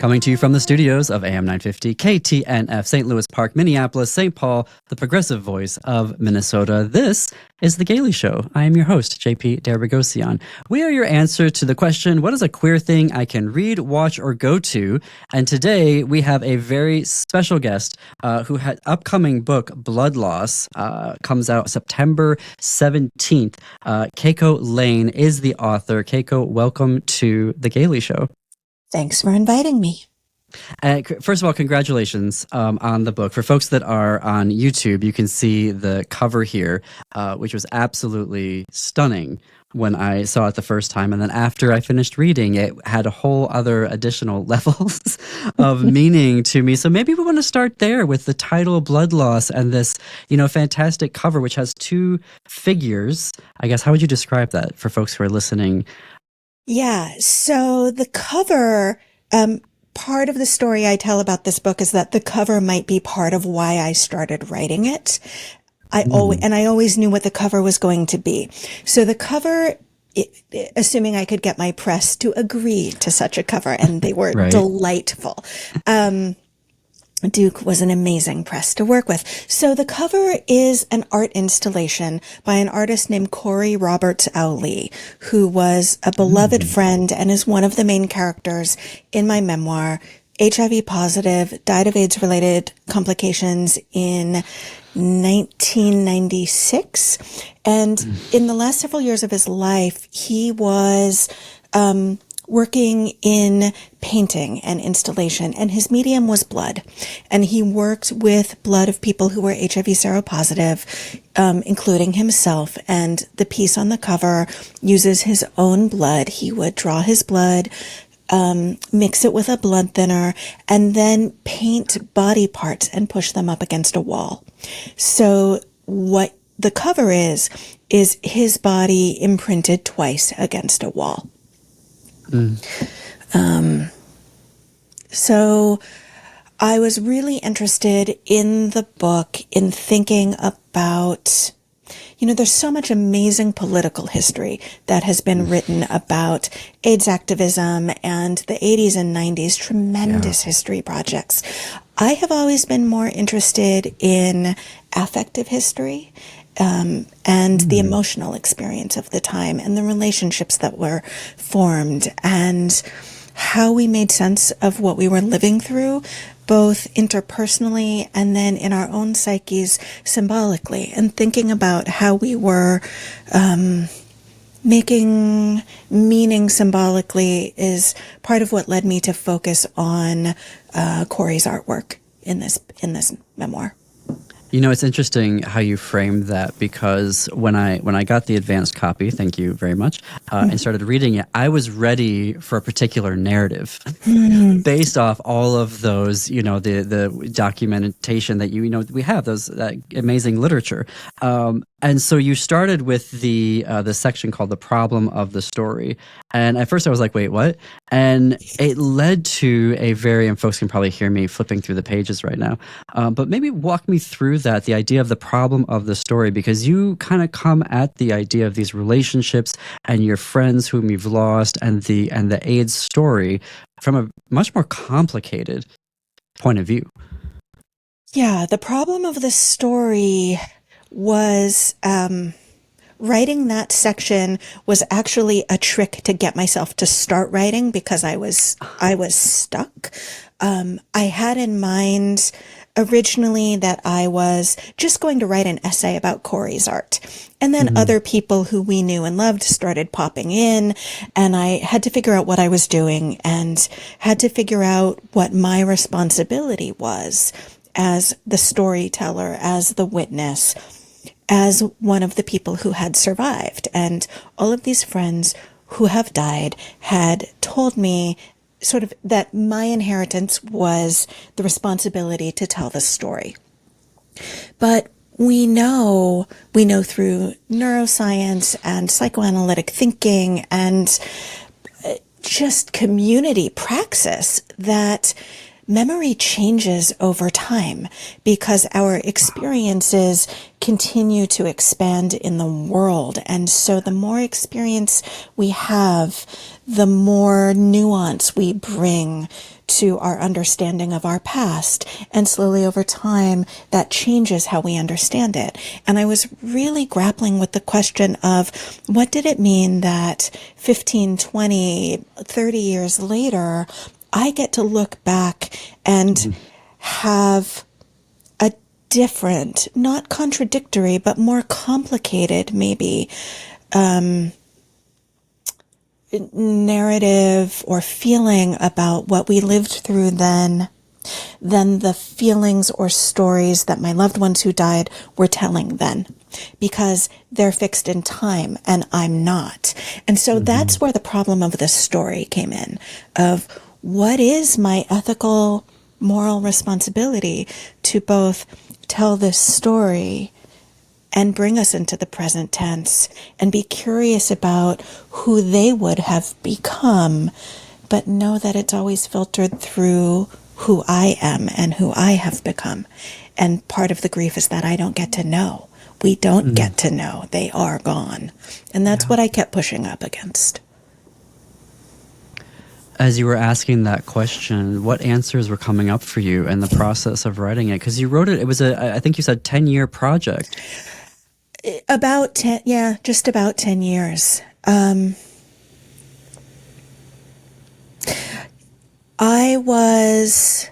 Coming to you from the studios of AM 950 KTNF, St. Louis Park, Minneapolis, St. Paul, the progressive voice of Minnesota. This is The Gailey Show. I am your host, JP Derrigosian. We are your answer to the question, what is a queer thing I can read, watch, or go to? And today we have a very special guest who had upcoming book, Blood Loss, comes out September 17th. Keiko Lane is the author. Keiko, welcome to The Gailey Show. Thanks for inviting me. First of all, congratulations on the book. For folks that are on YouTube, you can see the cover here, which was absolutely stunning when I saw it the first time. And then after I finished reading, it had a whole other additional levels of meaning to me. So maybe we want to start there with the title Blood Loss and this, fantastic cover, which has two figures. I guess, how would you describe that for folks who are listening? Yeah, so the cover, part of the story I tell about this book is that the cover might be part of why I started writing it. I always knew what the cover was going to be. So the cover, assuming I could get my press to agree to such a cover, and they were right. Delightful. Duke was an amazing press to work with. So the cover is an art installation by an artist named Corey Roberts Owley, who was a beloved friend and is one of the main characters in my memoir. HIV positive, died of AIDS-related complications in 1996. And in the last several years of his life, he was working in painting and installation, and his medium was blood. And he worked with blood of people who were HIV seropositive, including himself. And the piece on the cover uses his own blood. He would draw his blood, mix it with a blood thinner, and then paint body parts and push them up against a wall. So what the cover is his body imprinted twice against a wall. So I was really interested in the book in thinking about, there's so much amazing political history that has been written about AIDS activism and the 80s and 90s, tremendous history projects. I have always been more interested in affective history and the emotional experience of the time and the relationships that were formed and how we made sense of what we were living through, both interpersonally and then in our own psyches symbolically, and thinking about how we were making meaning symbolically is part of what led me to focus on Corey's artwork in this memoir. It's interesting how you framed that, because when I got the advanced copy, thank you very much, and started reading it, I was ready for a particular narrative based off all of those, the documentation that we have, that amazing literature. And so you started with the section called The Problem of the Story. And at first I was like, wait, what? And it led to and folks can probably hear me flipping through the pages right now, but maybe walk me through that, the idea of the problem of the story, because you kind of come at the idea of these relationships and your friends whom you've lost and the AIDS story from a much more complicated point of view. Yeah, the problem of the story was writing that section was actually a trick to get myself to start writing, because I was stuck. I had in mind originally that I was just going to write an essay about Corey's art. And then other people who we knew and loved started popping in, and I had to figure out what I was doing and had to figure out what my responsibility was as the storyteller, as the witness, as one of the people who had survived. And all of these friends who have died had told me sort of that my inheritance was the responsibility to tell the story. But we know through neuroscience and psychoanalytic thinking and just community praxis that memory changes over time because our experiences continue to expand in the world. And so the more experience we have, the more nuance we bring to our understanding of our past. And slowly over time, that changes how we understand it. And I was really grappling with the question of what did it mean that 15, 20, 30 years later, I get to look back and have a different, not contradictory, but more complicated, maybe, narrative or feeling about what we lived through then than the feelings or stories that my loved ones who died were telling then, because they're fixed in time and I'm not. And so that's where the problem of the story came in, of what is my ethical, moral responsibility to both tell this story and bring us into the present tense and be curious about who they would have become, but know that it's always filtered through who I am and who I have become. And part of the grief is that I don't get to know. We don't get to know. They are gone. And that's what I kept pushing up against. As you were asking that question, what answers were coming up for you in the process of writing it? Because you wrote it, it was I think you said 10-year project. About 10, yeah, just about 10 years. I was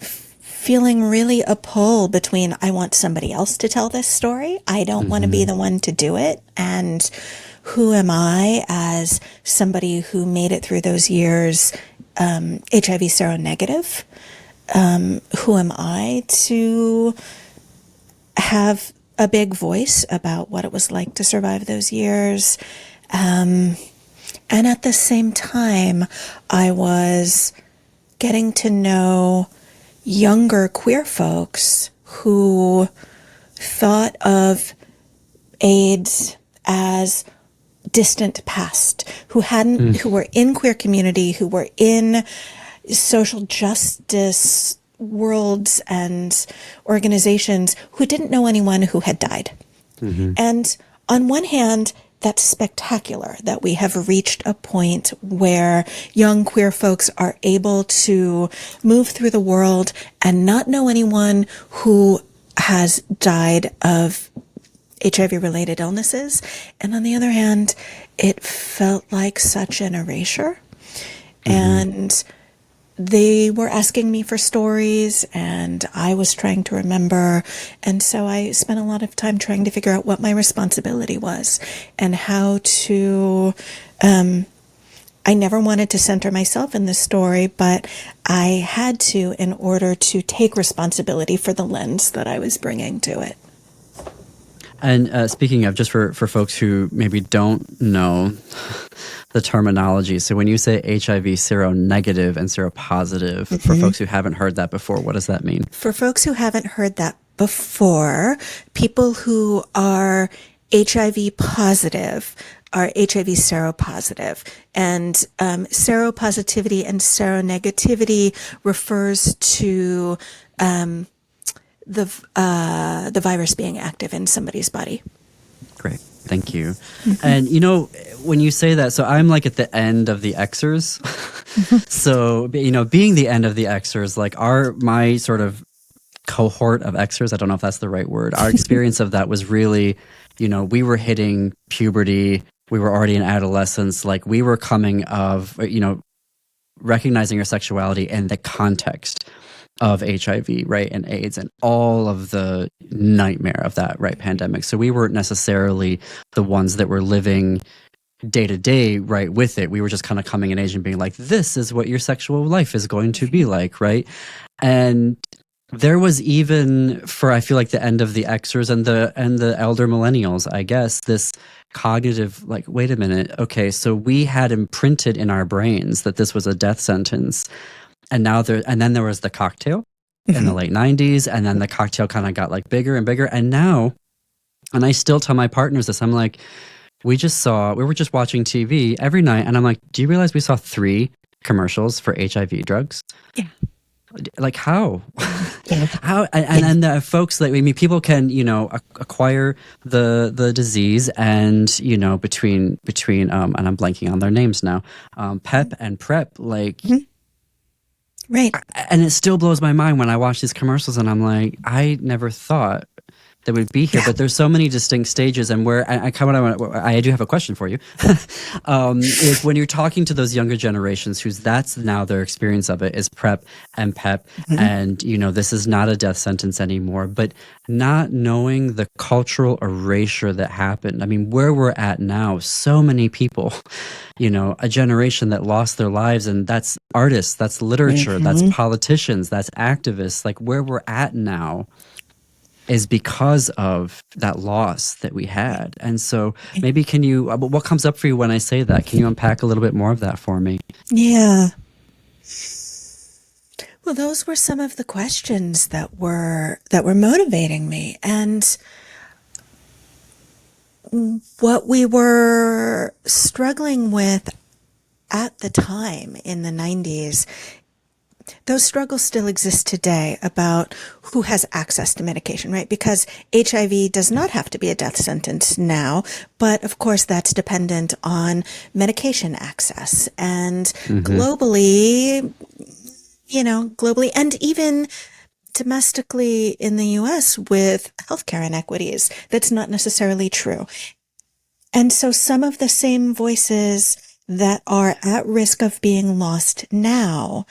feeling really a pull between I want somebody else to tell this story. I don't want to be the one to do it. And who am I as somebody who made it through those years, HIV seronegative? Who am I to have a big voice about what it was like to survive those years? And at the same time, I was getting to know younger queer folks who thought of AIDS as distant past, who were in queer community, who were in social justice worlds and organizations, who didn't know anyone who had died. And on one hand, that's spectacular that we have reached a point where young queer folks are able to move through the world and not know anyone who has died of HIV-related illnesses. And on the other hand, it felt like such an erasure. And they were asking me for stories, and I was trying to remember. And so I spent a lot of time trying to figure out what my responsibility was and how to, I never wanted to center myself in the story, but I had to in order to take responsibility for the lens that I was bringing to it. And speaking of, just for folks who maybe don't know the terminology, so when you say HIV seronegative and seropositive, for folks who haven't heard that before, what does that mean? For folks who haven't heard that before, people who are HIV positive are HIV seropositive. And seropositivity and seronegativity refers to the virus being active in somebody's body. Great. Thank you. And, you know, when you say that, so I'm like at the end of the Xers. So, you know, being the end of the Xers, like my sort of cohort of Xers, I don't know if that's the right word, our experience of that was really, you know, we were hitting puberty, we were already in adolescence, like we were coming of, you know, recognizing our sexuality in the context of HIV, right, and AIDS, and all of the nightmare of that, right, pandemic. So we weren't necessarily the ones that were living day to day, right, with it. We were just kind of coming in age and being like, this is what your sexual life is going to be like, right? And there was even, for I feel like the end of the Xers and the elder millennials, I guess, this cognitive, like, wait a minute, okay, so we had imprinted in our brains that this was a death sentence. And then there was the cocktail in the late 90s, and then the cocktail kind of got like bigger and bigger. And now, and I still tell my partners this, I'm like, we were just watching TV every night, and I'm like, do you realize we saw 3 commercials for HIV drugs. Yeah. Like how? Yeah. How? And folks, like, I mean, people can, acquire the disease, and between and I'm blanking on their names now, PEP and PrEP, like. Right. And it still blows my mind when I watch these commercials, and I'm like, I never thought that would be here. Yeah. But there's so many distinct stages, and where I do have a question for you, is when you're talking to those younger generations who's that's now their experience of it is PrEP and PEP, and this is not a death sentence anymore, but not knowing the cultural erasure that happened. I mean, where we're at now, so many people, a generation that lost their lives, and that's artists, that's literature, that's politicians, that's activists. Like, where we're at now is because of that loss that we had. And so maybe can you, what comes up for you when I say that? Can you unpack a little bit more of that for me? Yeah. Well, those were some of the questions that were motivating me. And what we were struggling with at the time in the 90s, those struggles still exist today about who has access to medication, right? Because HIV does not have to be a death sentence now, but of course that's dependent on medication access. And globally, and even domestically in the US with healthcare inequities, that's not necessarily true. And so some of the same voices that are at risk of being lost now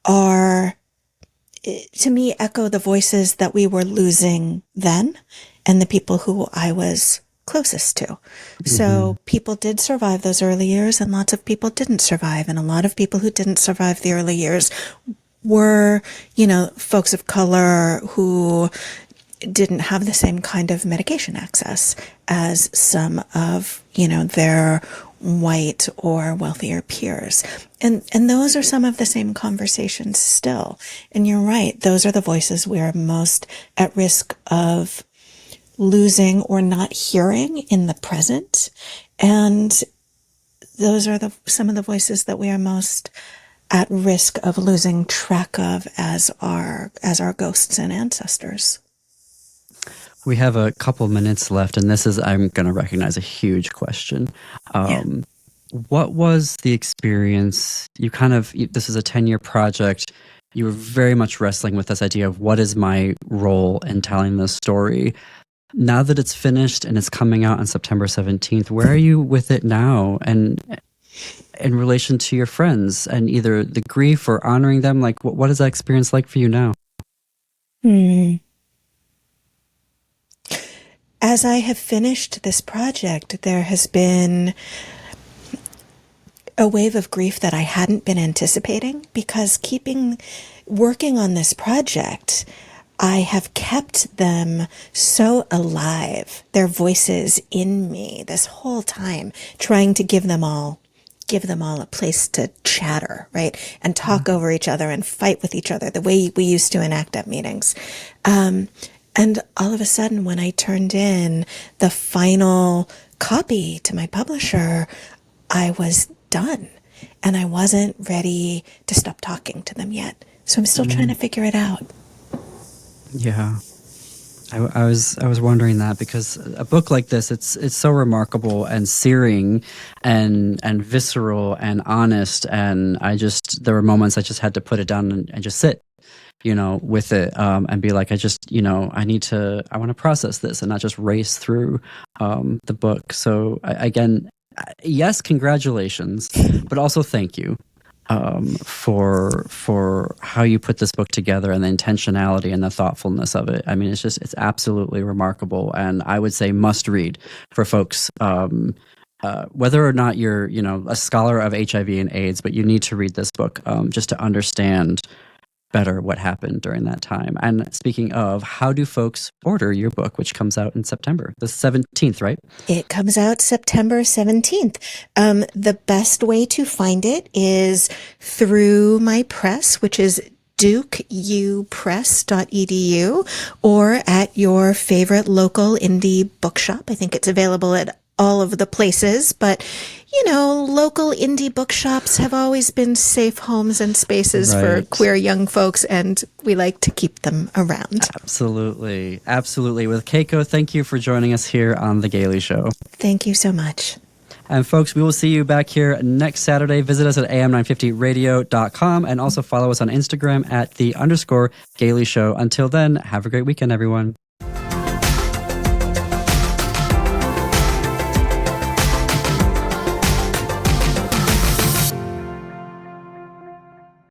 are, to me, echo the voices that we were losing then and the people who I was closest to. So people did survive those early years, and lots of people didn't survive. And a lot of people who didn't survive the early years were, folks of color who didn't have the same kind of medication access as some of, their white or wealthier peers. And those are some of the same conversations still. And you're right. Those are the voices we are most at risk of losing or not hearing in the present. And those are some of the voices that we are most at risk of losing track of as our ghosts and ancestors. We have a couple minutes left, and this is, I'm going to recognize, a huge question. What was the experience? This is a 10-year project. You were very much wrestling with this idea of what is my role in telling this story. Now that it's finished and it's coming out on September 17th, where are you with it now? And in relation to your friends and either the grief or honoring them, like what is that experience like for you now? As I have finished this project, there has been a wave of grief that I hadn't been anticipating, because working on this project, I have kept them so alive, their voices in me this whole time, trying to give them all a place to chatter, right? And talk over each other and fight with each other the way we used to in ACT UP meetings. And all of a sudden, when I turned in the final copy to my publisher, I was done. And I wasn't ready to stop talking to them yet. So I'm still trying to figure it out. Yeah. I was wondering that, because a book like this, it's so remarkable and searing and visceral and honest. And there were moments I just had to put it down and just sit, with it, and be like, I want to process this and not just race through the book. So again, yes, congratulations, but also thank you for how you put this book together and the intentionality and the thoughtfulness of it. I mean, it's absolutely remarkable, and I would say must read for folks. Whether or not you're, a scholar of HIV and AIDS, but you need to read this book just to understand better what happened during that time. And speaking of, how do folks order your book, which comes out in September the 17th, right? It comes out September 17th. The best way to find it is through my press, which is dukeupress.edu, or at your favorite local indie bookshop. I think it's available at all of the places, but local indie bookshops have always been safe homes and spaces for queer young folks, and we like to keep them around. Absolutely. Absolutely. With Keiko, thank you for joining us here on The Gailey Show. Thank you so much. And folks, we will see you back here next Saturday. Visit us at am950radio.com and also follow us on Instagram at _Gailey Show. Until then, have a great weekend, everyone.